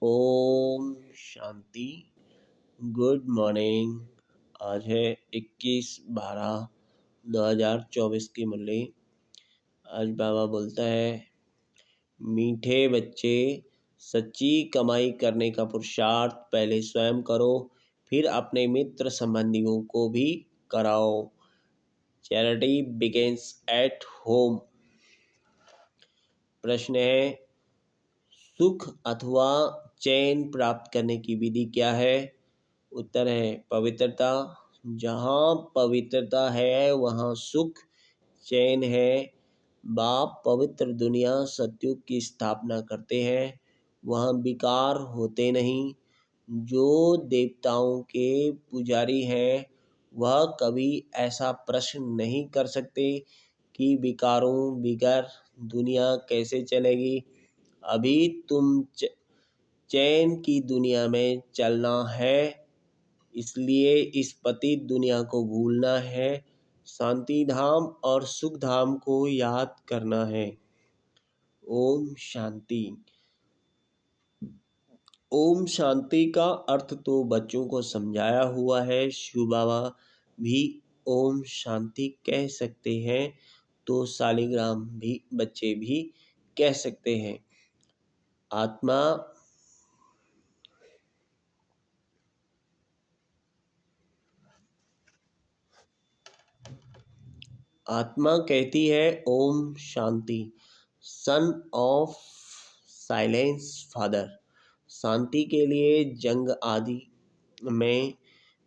Om Shanti. Good morning. आज है 21/12/2024 की मुरली। आज बाबा बोलता है, मीठे बच्चे, सच्ची कमाई करने का पुरुषार्थ पहले स्वयं करो, फिर अपने मित्र संबंधियों को भी कराओ। Charity begins at home. प्रश्न है, सुख अथवा चैन प्राप्त करने की विधि क्या है? उत्तर है पवित्रता। जहाँ पवित्रता है वहाँ सुख चैन है। बाप पवित्र दुनिया सतयुग की स्थापना करते हैं, वहाँ विकार होते नहीं। जो देवताओं के पुजारी हैं वह कभी ऐसा प्रश्न नहीं कर सकते कि विकारों बिगर दुनिया कैसे चलेगी। अभी तुम चैन की दुनिया में चलना है, इसलिए इस पतित दुनिया को भूलना है, शांति धाम और सुख धाम को याद करना है। ओम शांति। ओम शांति का अर्थ तो बच्चों को समझाया हुआ है। शिव बाबा भी ओम शांति कह सकते हैं, तो शालिग्राम भी बच्चे भी कह सकते हैं। आत्मा आत्मा कहती है ओम शांति। Son of silence father. शांति के लिए जंग आदि में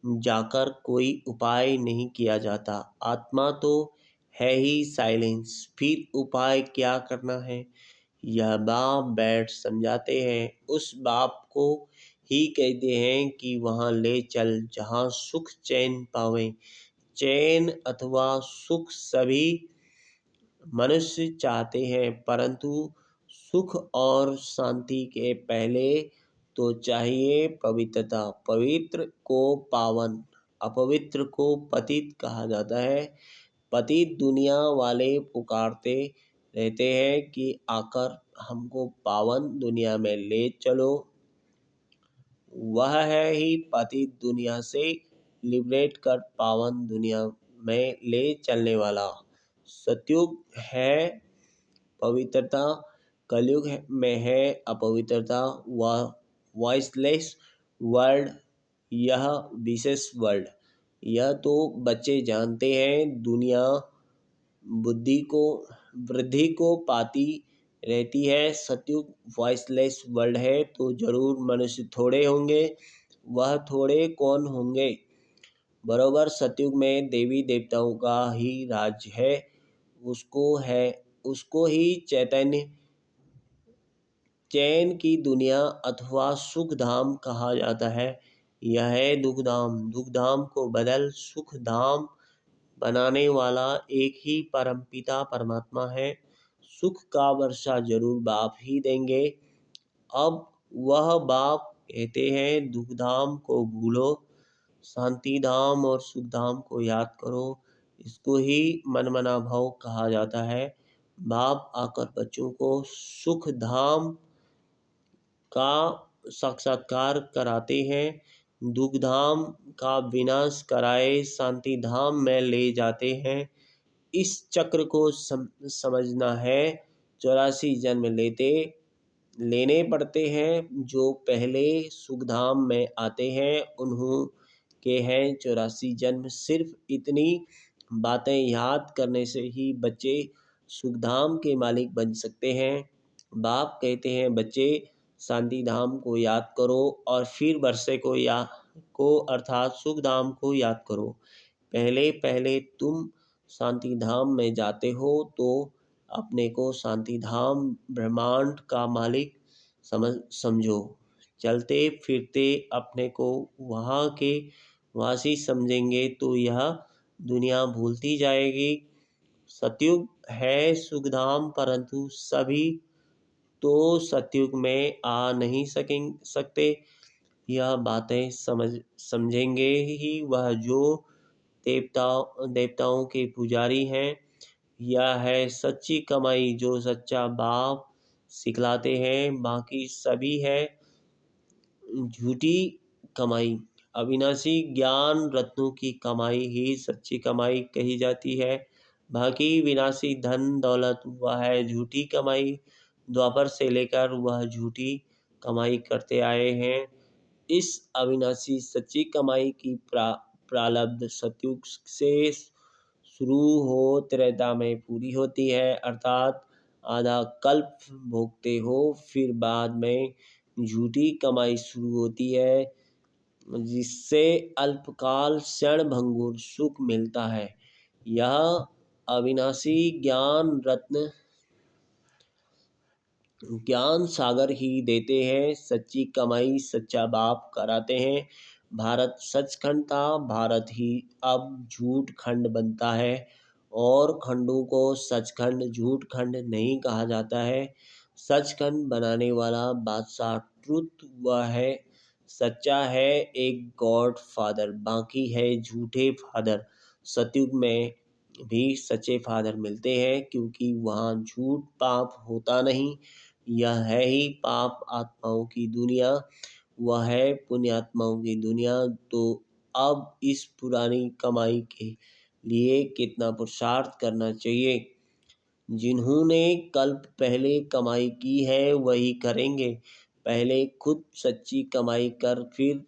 जाकर कोई उपाय नहीं किया जाता। आत्मा तो है ही साइलेंस, फिर उपाय क्या करना है? यह बाप बैठ समझाते हैं। उस बाप को ही कहते हैं कि वहाँ ले चल जहाँ सुख चैन पावें। चैन अथवा सुख सभी मनुष्य चाहते हैं, परंतु सुख और शांति के पहले तो चाहिए पवित्रता। पवित्र को पावन, अपवित्र को पतित कहा जाता है। पतित दुनिया वाले पुकारते रहते हैं कि आकर हमको पावन दुनिया में ले चलो। वह है ही पतित दुनिया से लिबरेट कर पावन दुनिया में ले चलने वाला। सतयुग है पवित्रता, कलयुग में है अपवित्रता। वह वॉइसलेस वर्ल्ड, यह विशेष वर्ल्ड। यह तो बच्चे जानते हैं। दुनिया बुद्धि को वृद्धि को पाती रहती है। सतयुग वॉइसलेस वर्ल्ड है, तो जरूर मनुष्य थोड़े होंगे। वह थोड़े कौन होंगे? बरोबर सतयुग में देवी देवताओं का ही राज है। उसको ही चैतन्य चैन की दुनिया अथवा सुख धाम कहा जाता है। यह है दुख धाम। दुख धाम को बदल सुख धाम बनाने वाला एक ही परमपिता परमात्मा है। सुख का वर्षा जरूर बाप ही देंगे। अब वह बाप कहते हैं दुख धाम को भूलो, शांति धाम और सुख धाम को याद करो। इसको ही मनमना भाव कहा जाता है। बाप आकर बच्चों को सुख धाम का साक्षात्कार कराते हैं, दुख धाम का विनाश कराए शांति धाम में ले जाते हैं। इस चक्र को समझना है। 84 जन्म लेने पड़ते हैं। जो पहले सुखधाम में आते हैं उन्हों के हैं 84 जन्म। सिर्फ इतनी बातें याद करने से ही बच्चे सुखधाम के मालिक बन सकते हैं। बाप कहते हैं बच्चे शांति धाम को याद करो और फिर वर्षे को अर्थात सुख धाम को याद करो। पहले पहले तुम शांति धाम में जाते हो तो अपने को शांति धाम ब्रह्मांड का मालिक समझो। चलते फिरते अपने को वहाँ के वासी समझेंगे तो यह दुनिया भूलती जाएगी। सतयुग है सुखधाम, परंतु सभी तो सतयुग में आ नहीं सकते। यह बातें समझेंगे ही वह जो देवताओं के पुजारी हैं। यह है सच्ची कमाई जो सच्चा बाप सिखलाते हैं। बाकी सभी है झूठी कमाई। अविनाशी ज्ञान रत्नों की कमाई ही सच्ची कमाई कही जाती है। बाकी विनाशी धन दौलत वह है झूठी कमाई। द्वापर से लेकर वह झूठी कमाई करते आए हैं। इस अविनाशी सच्ची कमाई की प्रारब्ध सतयुग से शुरू हो त्रेता में पूरी होती है, अर्थात आधा कल्प भोगते हो, फिर बाद में झूठी कमाई शुरू होती है, जिससे अल्पकाल क्षणभंगुर सुख मिलता है। यह अविनाशी ज्ञान रत्न ज्ञान सागर ही देते हैं। सच्ची कमाई सच्चा बाप कराते हैं। भारत सचखंड था, भारत ही अब झूठ खंड बनता है, और खंडों को सचखंड झूठ खंड नहीं कहा जाता है। सचखंड बनाने वाला बादशाह ट्रुथ वह है, सच्चा है एक गॉड फादर, बाकी है झूठे फादर। सतयुग में भी सच्चे फादर मिलते हैं, क्योंकि वहाँ झूठ पाप होता नहीं। यह है ही पाप आत्माओं की दुनिया, वह है पुण्यात्माओं की दुनिया। तो अब इस पुरानी कमाई के लिए कितना पुरुषार्थ करना चाहिए। जिन्होंने कल्प पहले कमाई की है वही करेंगे। पहले खुद सच्ची कमाई कर फिर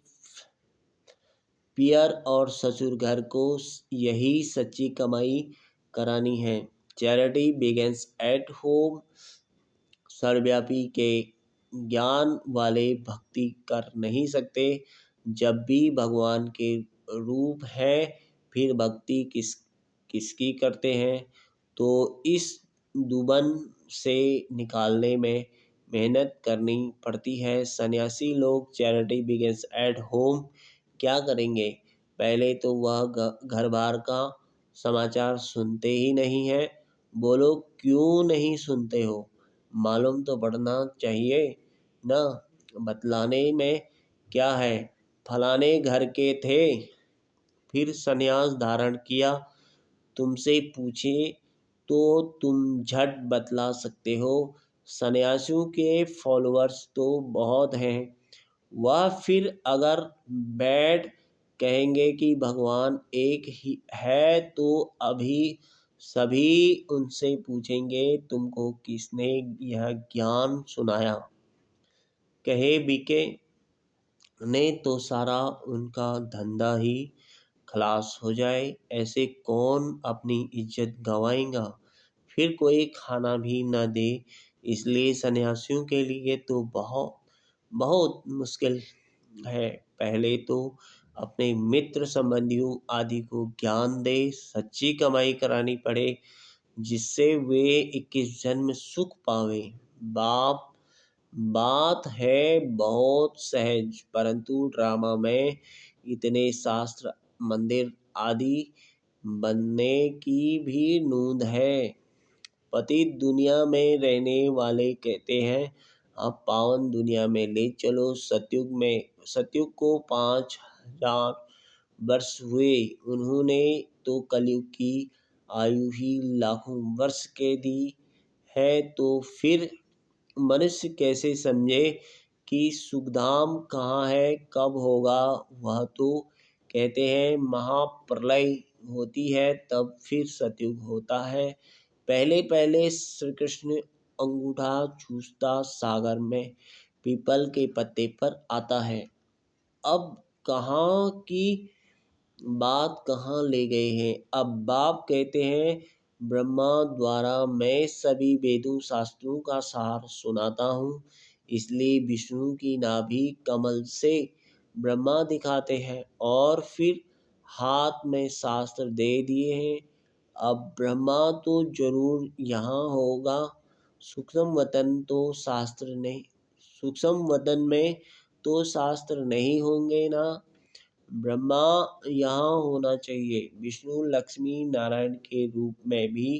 पियर और ससुर घर को यही सच्ची कमाई करानी है। Charity begins at home. सर्वव्यापी के ज्ञान वाले भक्ति कर नहीं सकते। जब भी भगवान के रूप है, फिर भक्ति किसकी करते हैं। तो इस दुबन से निकालने में मेहनत करनी पड़ती है। सन्यासी लोग चैरिटी बिगिंस एट होम क्या करेंगे। पहले तो वह घर बार का समाचार सुनते ही नहीं है। बोलो क्यों नहीं सुनते हो, मालूम तो पड़ना चाहिए ना। बतलाने में क्या है, फलाने घर के थे, फिर संन्यास धारण किया, तुमसे पूछे तो तुम झट बतला सकते हो। सन्यासियों के फॉलोअर्स तो बहुत हैं। वह फिर अगर बैठ कहेंगे कि भगवान एक ही है, तो अभी सभी उनसे पूछेंगे तुमको किसने यह ज्ञान सुनाया। कहे बीके ने तो सारा उनका धंधा ही खलास हो जाए। ऐसे कौन अपनी इज्जत गंवाएगा, फिर कोई खाना भी न दे। इसलिए सन्यासियों के लिए तो बहुत बहुत मुश्किल है। पहले तो अपने मित्र संबंधियों आदि को ज्ञान दे, सच्ची कमाई करानी पड़े, जिससे वे 21 जन्म सुख पावे। बाप बात है बहुत सहज, परंतु ड्रामा में इतने शास्त्र मंदिर आदि बनने की भी नूंद है। पतित दुनिया में रहने वाले कहते हैं अब पावन दुनिया में ले चलो। सतयुग को 5000 वर्ष हुए, उन्होंने तो कलयुग की आयु ही लाखों वर्ष के दी है। तो फिर मनुष्य कैसे समझे कि सुखधाम कहाँ है, कब होगा। वह तो कहते हैं महाप्रलय होती है, तब फिर सतयुग होता है। पहले पहले श्री कृष्ण अंगूठा चूसता सागर में पीपल के पत्ते पर आता है। अब कहाँ की बात कहाँ ले गए हैं। अब बाप कहते हैं ब्रह्मा द्वारा मैं सभी वेदों शास्त्रों का सार सुनाता हूँ। इसलिए विष्णु की नाभि कमल से ब्रह्मा दिखाते हैं, और फिर हाथ में शास्त्र दे दिए हैं। अब ब्रह्मा तो जरूर यहाँ होगा। सूक्ष्म वतन तो शास्त्र नहीं, सूक्ष्म वतन में तो शास्त्र नहीं होंगे ना। ब्रह्मा यहाँ होना चाहिए। विष्णु लक्ष्मी नारायण के रूप में भी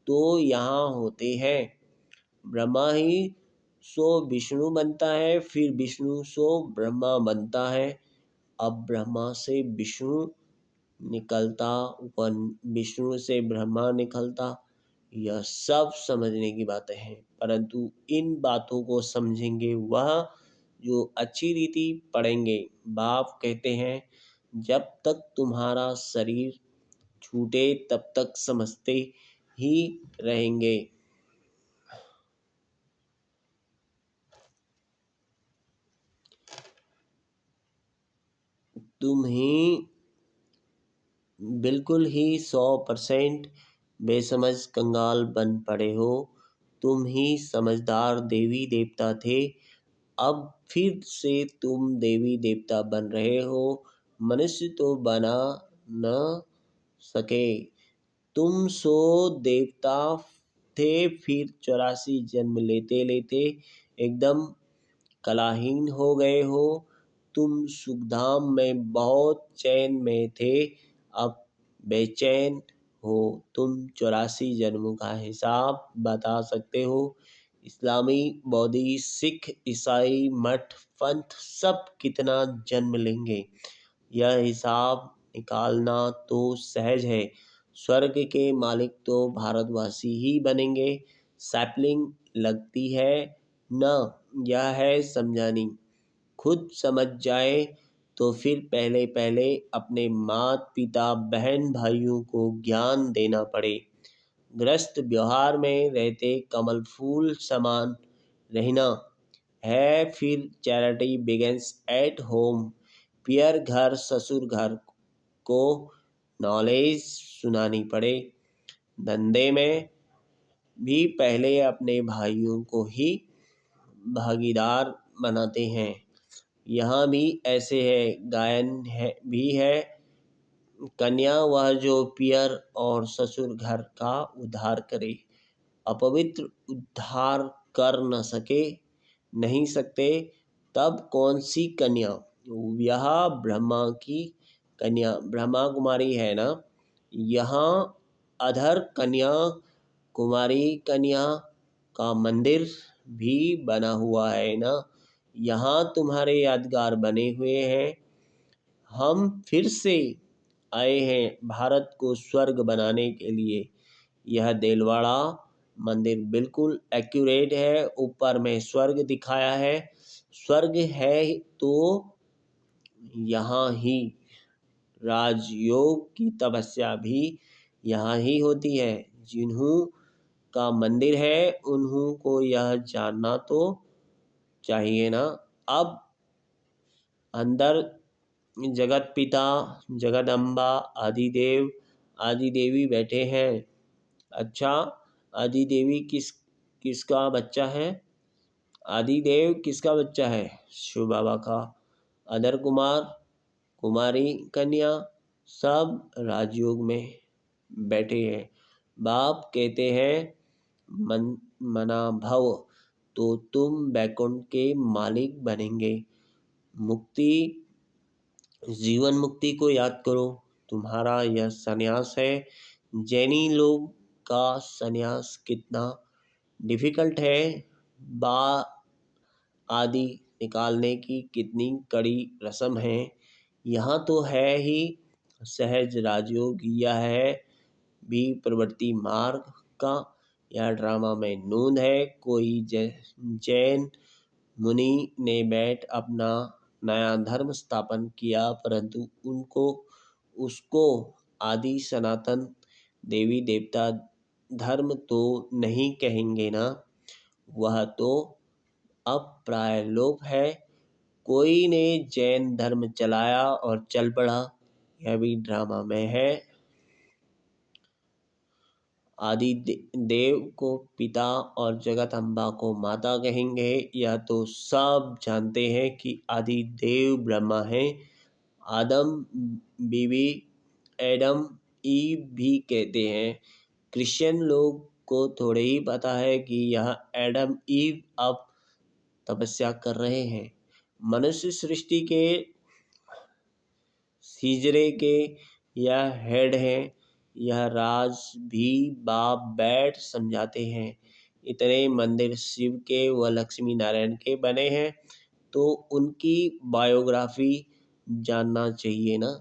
तो यहाँ होते हैं। ब्रह्मा ही सो विष्णु बनता है, फिर विष्णु सो ब्रह्मा बनता है। अब ब्रह्मा से विष्णु निकलता, वन विष्णु से ब्रह्मा निकलता। यह सब समझने की बातें हैं, परंतु इन बातों को समझेंगे वह जो अच्छी रीति पढ़ेंगे। बाप कहते हैं, जब तक तुम्हारा शरीर छूटे तब तक समझते ही रहेंगे। तुम ही बिल्कुल ही 100% बेसमझ कंगाल बन पड़े हो। तुम ही समझदार देवी देवता थे, अब फिर से तुम देवी देवता बन रहे हो। मनुष्य तो बना न सके। तुम सो देवता थे, फिर 84 जन्म लेते लेते एकदम कलाहीन हो गए हो। तुम सुखधाम में बहुत चैन में थे, अब बेचैन हो। तुम 84 जन्मों का हिसाब बता सकते हो। इस्लामी, बौद्धी, सिख, ईसाई, मठ, पंथ सब कितना जन्म लेंगे, यह हिसाब निकालना तो सहज है। स्वर्ग के मालिक तो भारतवासी ही बनेंगे। सैपलिंग लगती है न, यह है समझानी। खुद समझ जाए तो फिर पहले पहले अपने माता पिता बहन भाइयों को ज्ञान देना पड़े। गृहस्थ व्यवहार में रहते कमल फूल समान रहना है, फिर चैरिटी बिगेंस एट होम। पियर घर ससुर घर को नॉलेज सुनानी पड़े। धंधे में भी पहले अपने भाइयों को ही भागीदार बनाते हैं। यहाँ भी ऐसे है। गायन है भी है, कन्या वह जो पियर और ससुर घर का उद्धार करे। अपवित्र उद्धार कर न सके, नहीं सकते, तब कौन सी कन्या। यह ब्रह्मा की कन्या ब्रह्मा कुमारी है ना। यहाँ अधर कन्या कुमारी कन्या का मंदिर भी बना हुआ है ना। यहाँ तुम्हारे यादगार बने हुए हैं। हम फिर से आए हैं भारत को स्वर्ग बनाने के लिए। यह देलवाड़ा मंदिर बिल्कुल एक्यूरेट है। ऊपर में स्वर्ग दिखाया है। स्वर्ग है तो यहाँ ही राजयोग की तपस्या भी यहाँ ही होती है। जिन्हों का मंदिर है उन्हों को यह जानना तो चाहिए ना। अब अंदर जगत पिता, जगदम्बा, आदिदेव, आदि देवी बैठे हैं। अच्छा, आदि देवी किसका बच्चा है? आदिदेव किसका बच्चा है? शिव बाबा का। अदर कुमार, कुमारी कन्या सब राजयोग में बैठे हैं। बाप कहते हैं, मना भव तो तुम बैकुंठ के मालिक बनेंगे। मुक्ति, जीवन मुक्ति को याद करो। तुम्हारा यह सन्यास है। जैनी लोग का सन्यास कितना डिफिकल्ट है। बा आदि निकालने की कितनी कड़ी रस्म है। यहाँ तो है ही सहज राजयोग। यह है भी प्रवृत्ति मार्ग का। यह ड्रामा में नूंद है। कोई जैन मुनि ने बैठ अपना नया धर्म स्थापन किया, परंतु उनको उसको आदि सनातन देवी देवता धर्म तो नहीं कहेंगे ना। वह तो अब प्राय लोप है। कोई ने जैन धर्म चलाया और चल पड़ा, यह भी ड्रामा में है। आदि देव को पिता और जगत अम्बा को माता कहेंगे। यह तो सब जानते हैं कि आदि देव ब्रह्मा है। आदम बीवी एडम ईव भी कहते हैं। क्रिश्चियन लोग को थोड़े ही पता है कि यह एडम ईव अब तपस्या कर रहे हैं। मनुष्य सृष्टि के सीजरे के यह हेड हैं। यह राज भी बाप बैठ समझाते हैं। इतने मंदिर शिव के व लक्ष्मी नारायण के बने हैं, तो उनकी बायोग्राफी जानना चाहिए ना।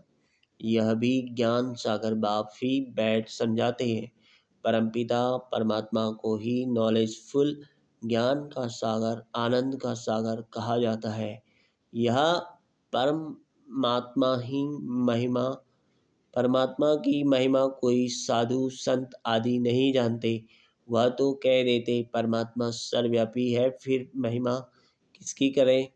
यह भी ज्ञान सागर बाप ही बैठ समझाते हैं। परमपिता परमात्मा को ही नॉलेजफुल ज्ञान का सागर, आनंद का सागर कहा जाता है। यह परमात्मा ही महिमा परमात्मा की महिमा कोई साधु संत आदि नहीं जानते। वह तो कह देते परमात्मा सर्वव्यापी है, फिर महिमा किसकी करें।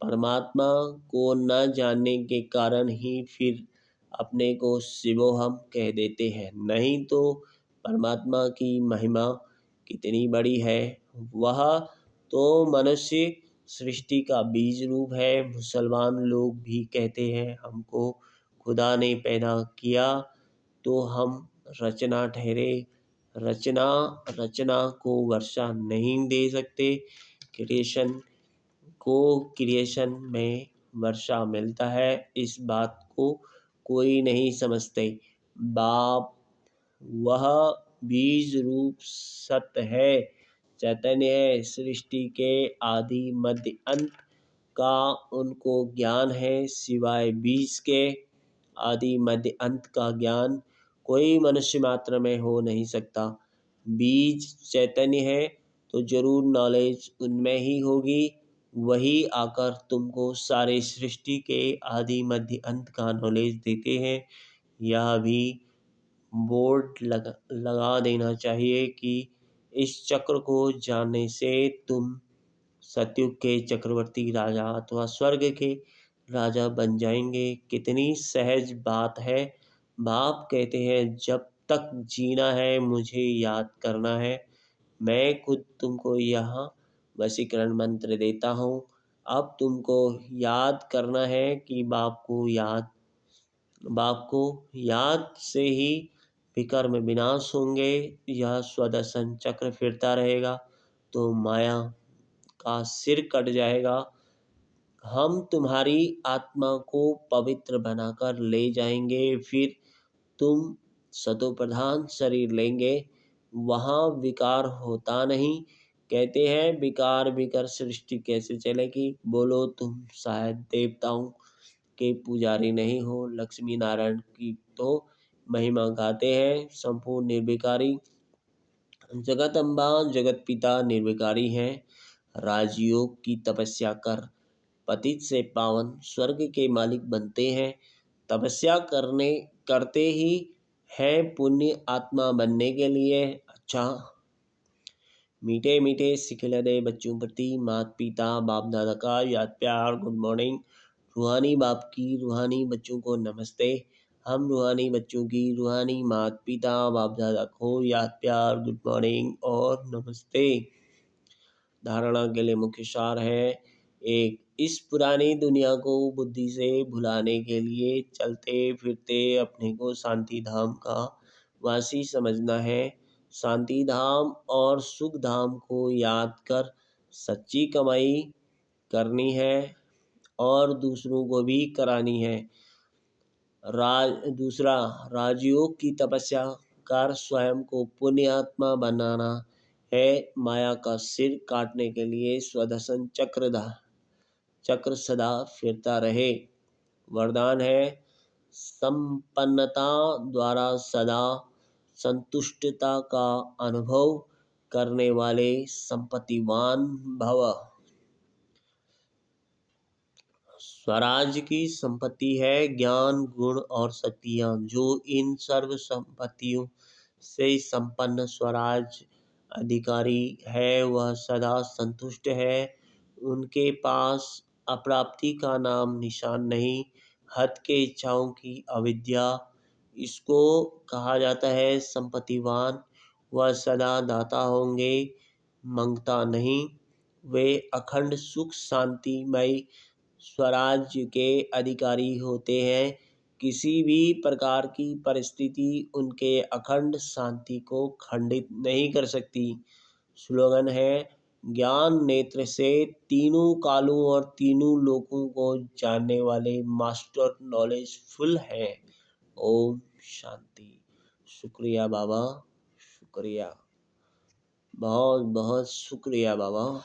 परमात्मा को न जानने के कारण ही फिर अपने को शिवोहम कह देते हैं। नहीं तो परमात्मा की महिमा कितनी बड़ी है। वह तो मनुष्य सृष्टि का बीज रूप है। मुसलमान लोग भी कहते हैं हमको खुदा ने पैदा किया तो हम रचना ठहरे। रचना रचना को वर्षा नहीं दे सकते। क्रिएशन को क्रिएशन में वर्षा मिलता है, इस बात को कोई नहीं समझते। बाप वह बीज रूप सत्य है, चैतन्य है। सृष्टि के आदि मध्य अंत का उनको ज्ञान है, सिवाय बीज के आदि मध्य अंत का ज्ञान कोई मनुष्य मात्र में हो नहीं सकता। बीज चैतन्य है तो जरूर नॉलेज उनमें ही होगी। वही आकर तुमको सारे सृष्टि के आदि मध्य अंत का नॉलेज देते हैं। यह भी बोर्ड लगा देना चाहिए कि इस चक्र को जानने से तुम सतयुग के चक्रवर्ती राजा अथवा स्वर्ग के राजा बन जाएंगे। कितनी सहज बात है। बाप कहते हैं जब तक जीना है मुझे याद करना है। मैं खुद तुमको यहाँ वशीकरण मंत्र देता हूँ। अब तुमको याद करना है कि बाप को याद से ही विकर्म विनाश होंगे। यह स्वदर्शन चक्र फिरता रहेगा तो माया का सिर कट जाएगा। हम तुम्हारी आत्मा को पवित्र बनाकर ले जाएंगे, फिर तुम सतो प्रधान शरीर लेंगे। वहाँ विकार होता नहीं। कहते हैं विकार बिकर सृष्टि कैसे चलेगी। बोलो तुम शायद देवताओं के पुजारी नहीं हो। लक्ष्मी नारायण की तो महिमा गाते हैं, संपूर्ण निर्विकारी। जगत अम्बा जगत पिता निर्विकारी हैं। राजयोग की तपस्या कर पतित से पावन स्वर्ग के मालिक बनते हैं। तपस्या करते ही है पुण्य आत्मा बनने के लिए। अच्छा, मीठे मीठे सिखिलते बच्चों प्रति माता पिता बाप दादा का याद प्यार गुड मॉर्निंग। रूहानी बाप की रूहानी बच्चों को नमस्ते। हम रूहानी बच्चों की रूहानी माता पिता बाप दादा को याद प्यार गुड मॉर्निंग और नमस्ते। धारणा के लिए मुख्य सार है। एक, इस पुरानी दुनिया को बुद्धि से भुलाने के लिए चलते फिरते अपने को शांति धाम का वासी समझना है। शांति धाम और सुख धाम को याद कर सच्ची कमाई करनी है और दूसरों को भी करानी है। दूसरा, राजयोग की तपस्या कर स्वयं को पुण्यात्मा बनाना है। माया का सिर काटने के लिए स्वदर्शन चक्र सदा फिरता रहे। वरदान है संपन्नता द्वारा सदा संतुष्टता का अनुभव करने वाले संपत्तिवान भव। स्वराज की संपत्ति है ज्ञान गुण और शक्तियाँ। जो इन सर्व संपत्तियों से संपन्न स्वराज अधिकारी है वह सदा संतुष्ट है। उनके पास अप्राप्ति का नाम निशान नहीं। हद के इच्छाओं की अविद्या, इसको कहा जाता है संपत्तिवान। वह सदा दाता होंगे, मंगता नहीं। वे अखंड सुख शांतिमय स्वराज्य के अधिकारी होते हैं। किसी भी प्रकार की परिस्थिति उनके अखंड शांति को खंडित नहीं कर सकती। स्लोगन है ज्ञान नेत्र से तीनों कालों और तीनों लोकों को जानने वाले मास्टर नॉलेजफुल हैं। ओम शांति। शुक्रिया बाबा, शुक्रिया, बहुत बहुत शुक्रिया बाबा।